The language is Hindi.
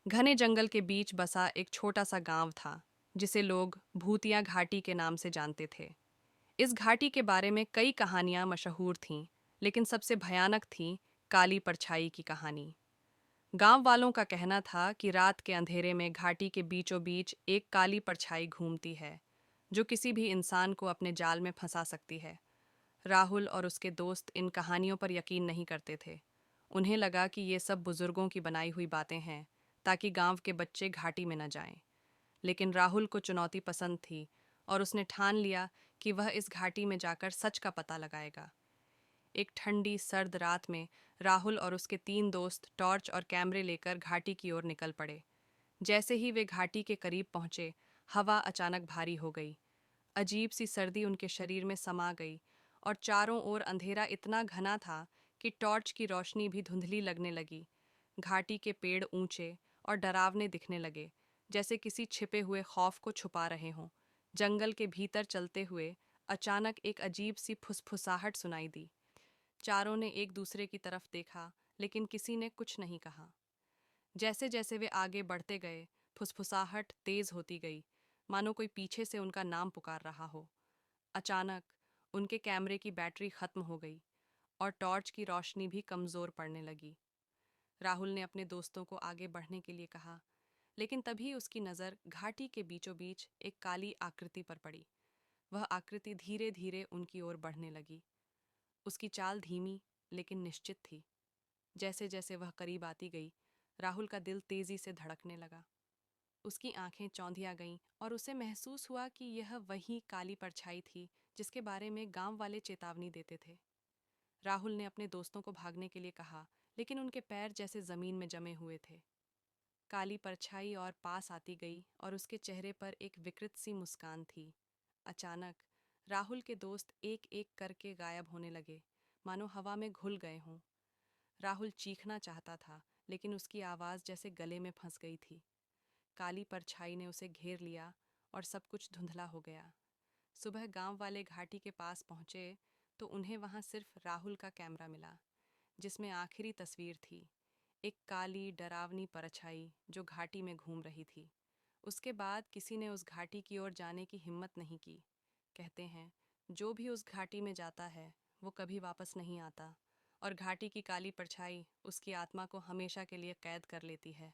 घने जंगल के बीच बसा एक छोटा सा गांव था, जिसे लोग भूतिया घाटी के नाम से जानते थे। इस घाटी के बारे में कई कहानियां मशहूर थीं, लेकिन सबसे भयानक थी काली परछाई की कहानी। गांव वालों का कहना था कि रात के अंधेरे में घाटी के बीचों बीच एक काली परछाई घूमती है, जो किसी भी इंसान को अपने जाल में फंसा सकती है। राहुल और उसके दोस्त इन कहानियों पर यकीन नहीं करते थे। उन्हें लगा कि ये सब बुजुर्गों की बनाई हुई बातें हैं, ताकि गांव के बच्चे घाटी में न जाएं। लेकिन राहुल को चुनौती पसंद थी और उसने ठान लिया कि वह इस घाटी में जाकर सच का पता लगाएगा। एक ठंडी सर्द रात में राहुल और उसके 3 दोस्त टॉर्च और कैमरे लेकर घाटी की ओर निकल पड़े। जैसे ही वे घाटी के करीब पहुंचे, हवा अचानक भारी हो गई। अजीब सी सर्दी उनके शरीर में समा गई और चारों ओर अंधेरा इतना घना था कि टॉर्च की रोशनी भी धुंधली लगने लगी। घाटी के पेड़ ऊंचे और डरावने दिखने लगे, जैसे किसी छिपे हुए खौफ को छुपा रहे हों। जंगल के भीतर चलते हुए अचानक एक अजीब सी फुसफुसाहट सुनाई दी। चारों ने एक दूसरे की तरफ देखा, लेकिन किसी ने कुछ नहीं कहा। जैसे जैसे वे आगे बढ़ते गए, फुसफुसाहट तेज होती गई, मानो कोई पीछे से उनका नाम पुकार रहा हो। अचानक उनके कैमरे की बैटरी खत्म हो गई और टॉर्च की रोशनी भी कमजोर पड़ने लगी। राहुल ने अपने दोस्तों को आगे बढ़ने के लिए कहा, लेकिन तभी उसकी नज़र घाटी के बीचों बीच एक काली आकृति पर पड़ी। वह आकृति धीरे धीरे उनकी ओर बढ़ने लगी। उसकी चाल धीमी लेकिन निश्चित थी। जैसे जैसे वह करीब आती गई, राहुल का दिल तेजी से धड़कने लगा। उसकी आंखें चौंधिया गईं और उसे महसूस हुआ कि यह वही काली परछाई थी जिसके बारे में गांव वाले चेतावनी देते थे। राहुल ने अपने दोस्तों को भागने के लिए कहा, लेकिन उनके पैर जैसे जमीन में जमे हुए थे। काली परछाई और पास आती गई और उसके चेहरे पर एक विकृत सी मुस्कान थी। अचानक राहुल के दोस्त एक एक करके गायब होने लगे, मानो हवा में घुल गए हों। राहुल चीखना चाहता था, लेकिन उसकी आवाज़ जैसे गले में फंस गई थी। काली परछाई ने उसे घेर लिया और सब कुछ धुंधला हो गया। सुबह गांव वाले घाटी के पास पहुंचे तो उन्हें वहां सिर्फ राहुल का कैमरा मिला, जिसमें आखिरी तस्वीर थी, एक काली डरावनी परछाई जो घाटी में घूम रही थी। उसके बाद किसी ने उस घाटी की ओर जाने की हिम्मत नहीं की। कहते हैं, जो भी उस घाटी में जाता है वो कभी वापस नहीं आता, और घाटी की काली परछाई उसकी आत्मा को हमेशा के लिए कैद कर लेती है।